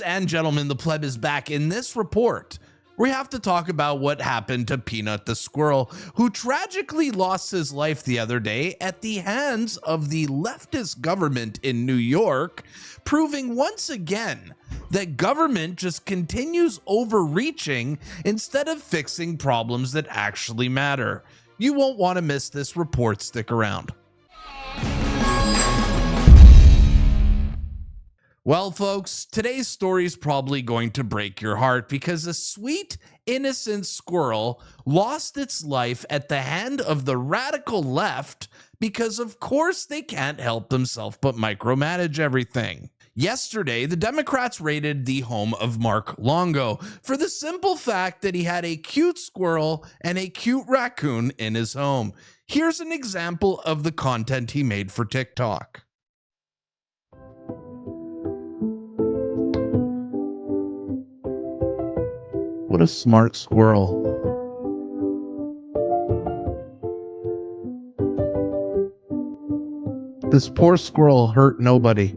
and gentlemen, the pleb is back. In this report, we have to talk about what happened to Peanut the squirrel, who tragically lost his life the other day at the hands of the leftist government in New York, proving once again that government just continues overreaching instead of fixing problems that actually matter. You won't want to miss this report. Stick around. Well, folks, today's story is probably going to break your heart because a sweet, innocent squirrel lost its life at the hand of the radical left because, of course, they can't help themselves but micromanage everything. Yesterday, the Democrats raided the home of Mark Longo for the simple fact that he had a cute squirrel and a cute raccoon in his home. Here's an example of the content he made for TikTok. What a smart squirrel. This poor squirrel hurt nobody.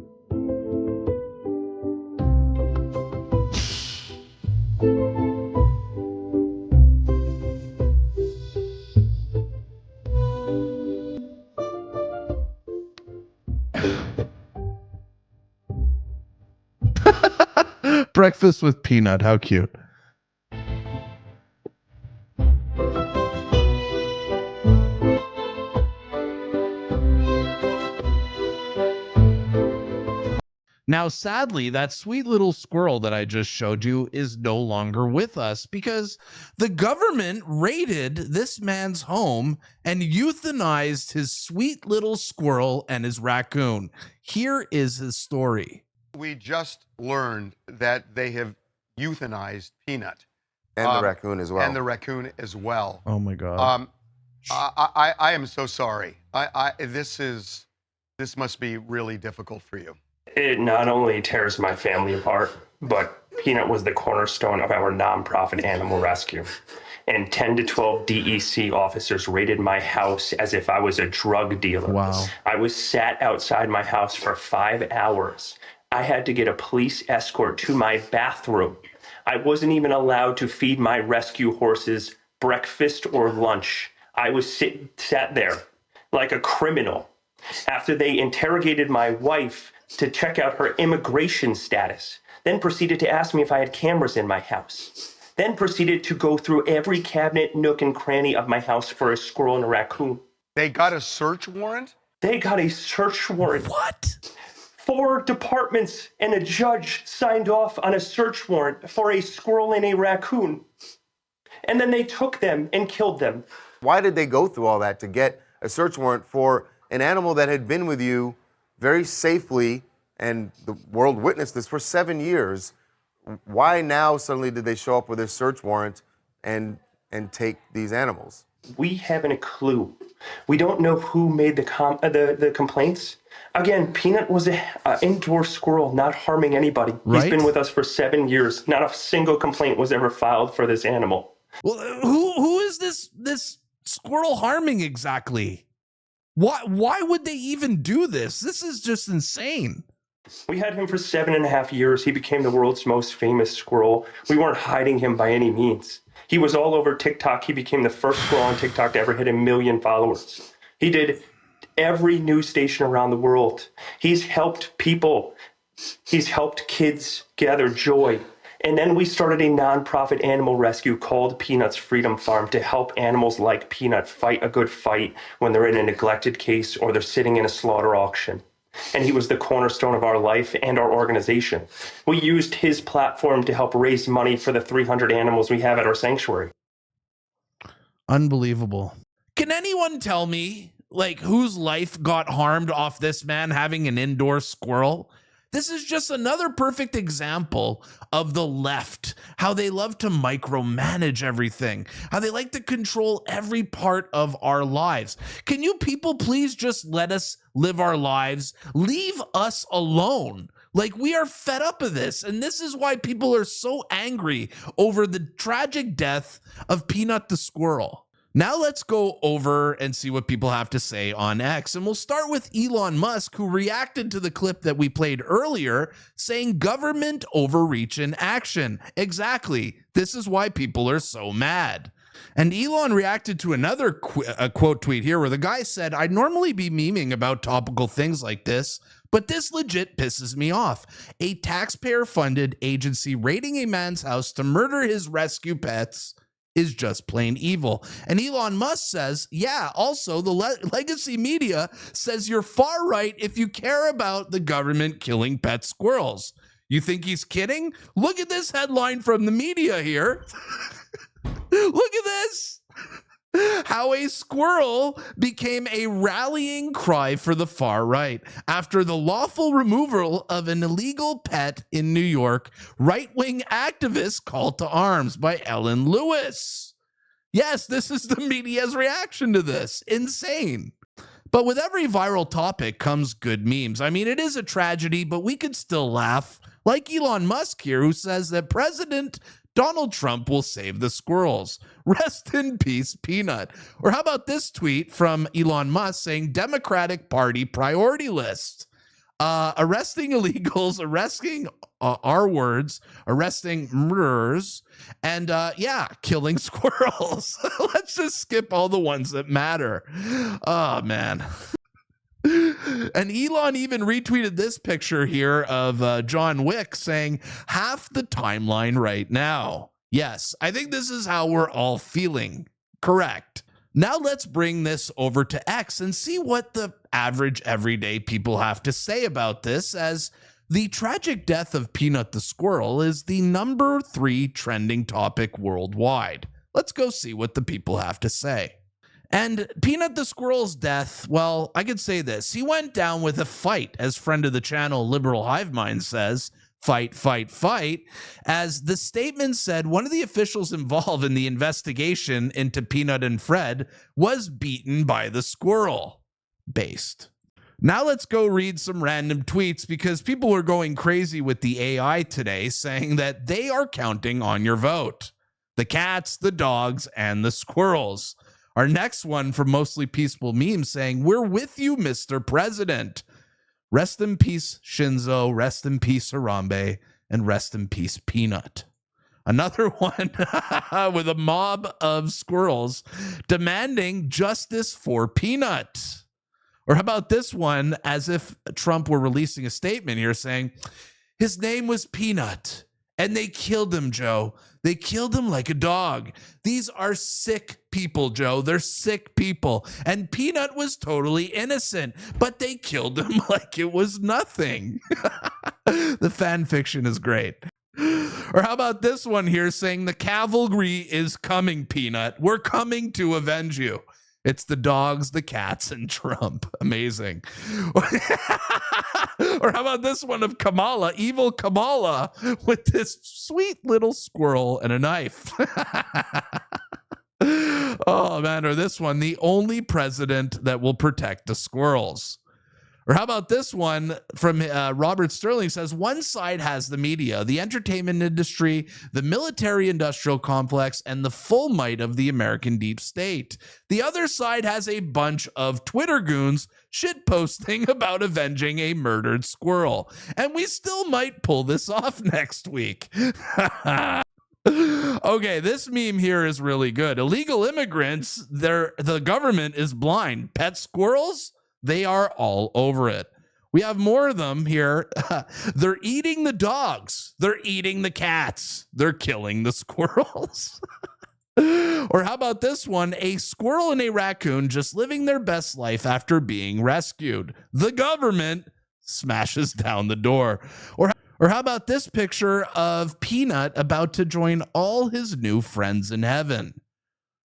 Breakfast with Peanut, how cute. Now, sadly, that sweet little squirrel that I just showed you is no longer with us because the government raided this man's home and euthanized his sweet little squirrel and his raccoon. Here is his story. We just learned that they have euthanized Peanut. And the raccoon as well. And the raccoon as well. Oh my God. I am so sorry. This must be really difficult for you. It not only tears my family apart, but Peanut was the cornerstone of our nonprofit animal rescue. And 10 to 12 DEC officers raided my house as if I was a drug dealer. Wow. I was sat outside my house for 5 hours. I had to get a police escort to my bathroom. I wasn't even allowed to feed my rescue horses breakfast or lunch. I was sat there like a criminal. After they interrogated my wife to check out her immigration status, then proceeded to ask me if I had cameras in my house, then proceeded to go through every cabinet, nook, and cranny of my house for a squirrel and a raccoon. They got a search warrant? They got a search warrant. What? 4 departments and a judge signed off on a search warrant for a squirrel and a raccoon. And then they took them and killed them. Why did they go through all that to get a search warrant for an animal that had been with you very safely, and the world witnessed this for 7 years? Why now suddenly did they show up with a search warrant and take these animals? We haven't a clue. We don't know who made the complaints. Again, Peanut was an indoor squirrel, not harming anybody. Right? He's been with us for 7 years. Not a single complaint was ever filed for this animal. Well, who is this squirrel harming exactly? Why would they even do this? This is just insane. We had him for 7.5 years. He became the world's most famous squirrel. We weren't hiding him by any means. He was all over TikTok. He became the first squirrel on TikTok to ever hit 1 million followers. He did every news station around the world. He's helped people. He's helped kids gather joy. And then we started a nonprofit animal rescue called Peanut's Freedom Farm to help animals like Peanut fight a good fight when they're in a neglected case or they're sitting in a slaughter auction. And he was the cornerstone of our life and our organization. We used his platform to help raise money for the 300 animals we have at our sanctuary. Unbelievable. Can anyone tell me, like, whose life got harmed off this man having an indoor squirrel? This is just another perfect example of the left, how they love to micromanage everything, how they like to control every part of our lives. Can you people please just let us live our lives? Leave us alone. Like, we are fed up of this. And this is why people are so angry over the tragic death of Peanut the squirrel. Now let's go over and see what people have to say on X. And we'll start with Elon Musk, who reacted to the clip that we played earlier, saying government overreach in action. Exactly. This is why people are so mad. And Elon reacted to another quote tweet here where the guy said, "I'd normally be memeing about topical things like this, but this legit pisses me off. A taxpayer-funded agency raiding a man's house to murder his rescue pets is just plain evil." And Elon Musk says, yeah, also the legacy media says you're far right if you care about the government killing pet squirrels. You think he's kidding? Look at this headline from the media here. Look at this. How a squirrel became a rallying cry for the far right. After the lawful removal of an illegal pet in New York, right-wing activists call to arms by Ellen Lewis. Yes, this is the media's reaction to this. Insane. But with every viral topic comes good memes. I mean, it is a tragedy, but we could still laugh. Like Elon Musk here, who says that President Donald Trump will save the squirrels. Rest in peace, Peanut. Or how about this tweet from Elon Musk saying Democratic Party priority list? Arresting illegals, arresting arresting murderers, and killing squirrels. Let's just skip all the ones that matter. Oh, man. And Elon even retweeted this picture here of John Wick saying half the timeline right now. Yes, I think this is how we're all feeling. Correct. Now let's bring this over to X and see what the average everyday people have to say about this, as the tragic death of Peanut the squirrel is the number 3 trending topic worldwide. Let's go see what the people have to say. And Peanut the squirrel's death, well, I could say this. He went down with a fight, as friend of the channel Liberal Hive Mind says. Fight, fight, fight. As the statement said, one of the officials involved in the investigation into Peanut and Fred was beaten by the squirrel. Based. Now let's go read some random tweets, because people are going crazy with the AI today, saying that they are counting on your vote. The cats, the dogs, and the squirrels. Our next one from Mostly Peaceful Memes saying, "We're with you, Mr. President. Rest in peace, Shinzo. Rest in peace, Harambe. And rest in peace, Peanut." Another one with a mob of squirrels demanding justice for Peanut. Or how about this one, as if Trump were releasing a statement here saying, "His name was Peanut, and they killed him, Joe. They killed him like a dog. These are sick people, Joe. They're sick people. And Peanut was totally innocent, but they killed him like it was nothing." The fan fiction is great. Or how about this one here saying, "The cavalry is coming, Peanut. We're coming to avenge you." It's the dogs, the cats, and Trump. Amazing. Or how about this one of Kamala, evil Kamala, with this sweet little squirrel and a knife. Oh, man. Or this one, the only president that will protect the squirrels. Or how about this one from Robert Sterling says, "One side has the media, the entertainment industry, the military-industrial complex, and the full might of the American deep state. The other side has a bunch of Twitter goons shitposting about avenging a murdered squirrel. And we still might pull this off next week." Okay, this meme here is really good. Illegal immigrants, the government is blind. Pet squirrels? They are all over it. We have more of them here. They're eating the dogs. They're eating the cats. They're killing the squirrels. Or how about this one? A squirrel and a raccoon just living their best life after being rescued. The government smashes down the door. Or how about this picture of Peanut about to join all his new friends in heaven?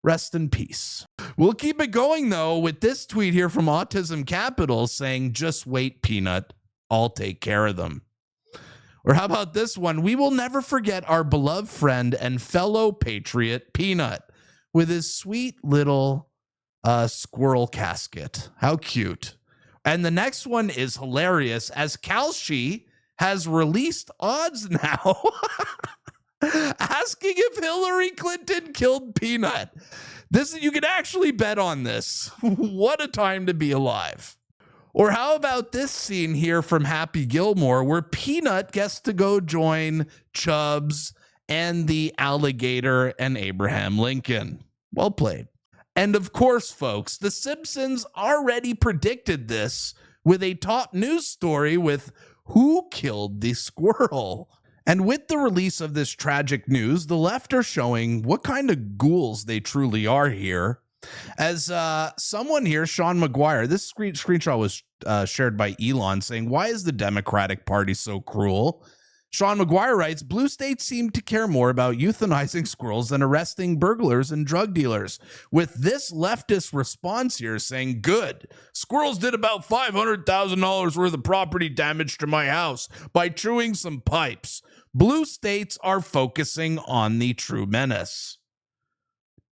Rest in peace. We'll keep it going, though, with this tweet here from Autism Capital saying, "Just wait, Peanut. I'll take care of them." Or how about this one? "We will never forget our beloved friend and fellow patriot, Peanut, with his sweet little squirrel casket." How cute. And the next one is hilarious, as Kalshi has released odds now. Asking if Hillary Clinton killed Peanut. You can actually bet on this. What a time to be alive. Or how about this scene here from Happy Gilmore where Peanut gets to go join Chubbs and the alligator and Abraham Lincoln. Well played. And of course, folks, The Simpsons already predicted this with a top news story with who killed the squirrel. And with the release of this tragic news, the left are showing what kind of ghouls they truly are here. As someone here, Sean McGuire, this screenshot was shared by Elon saying, why is the Democratic Party so cruel? Sean McGuire writes, blue states seem to care more about euthanizing squirrels than arresting burglars and drug dealers. With this leftist response here saying, good, squirrels did about $500,000 worth of property damage to my house by chewing some pipes. Blue states are focusing on the true menace.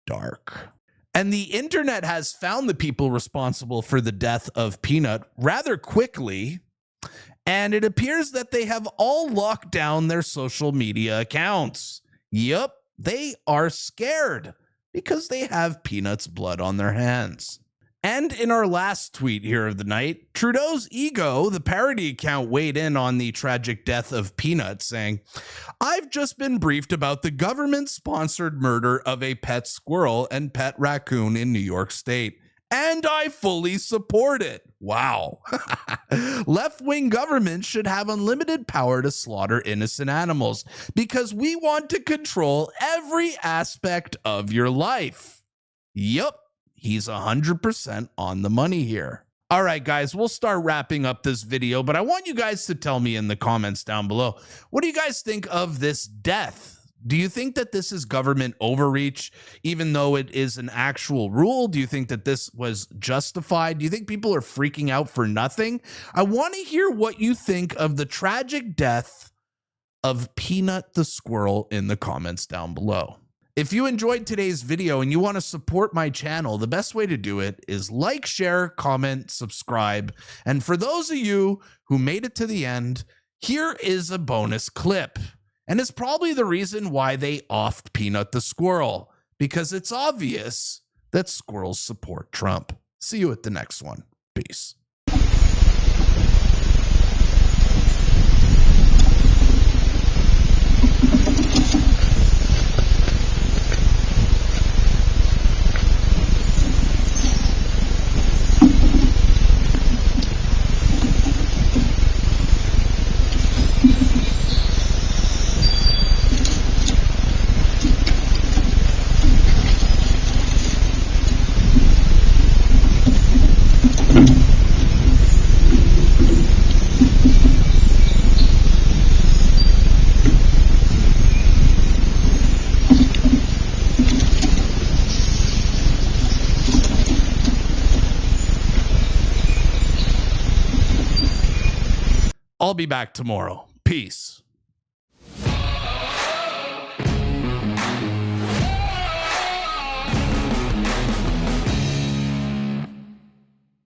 Dark. And the internet has found the people responsible for the death of Peanut rather quickly. And it appears that they have all locked down their social media accounts. Yep, they are scared because they have Peanut's blood on their hands. And in our last tweet here of the night, Trudeau's Ego, the parody account, weighed in on the tragic death of Peanut, saying, I've just been briefed about the government-sponsored murder of a pet squirrel and pet raccoon in New York State. And I fully support it. Wow. Left-wing governments should have unlimited power to slaughter innocent animals because we want to control every aspect of your life. Yup, he's 100% on the money here. All right, guys, we'll start wrapping up this video, but I want you guys to tell me in the comments down below, what do you guys think of this death? Do you think that this is government overreach, even though it is an actual rule? Do you think that this was justified? Do you think people are freaking out for nothing? I want to hear what you think of the tragic death of Peanut the squirrel in the comments down below. If you enjoyed today's video and you want to support my channel, the best way to do it is like, share, comment, subscribe. And for those of you who made it to the end, here is a bonus clip. And it's probably the reason why they offed Peanut the squirrel, because it's obvious that squirrels support Trump. See you at the next one. Peace. I'll be back tomorrow. Peace.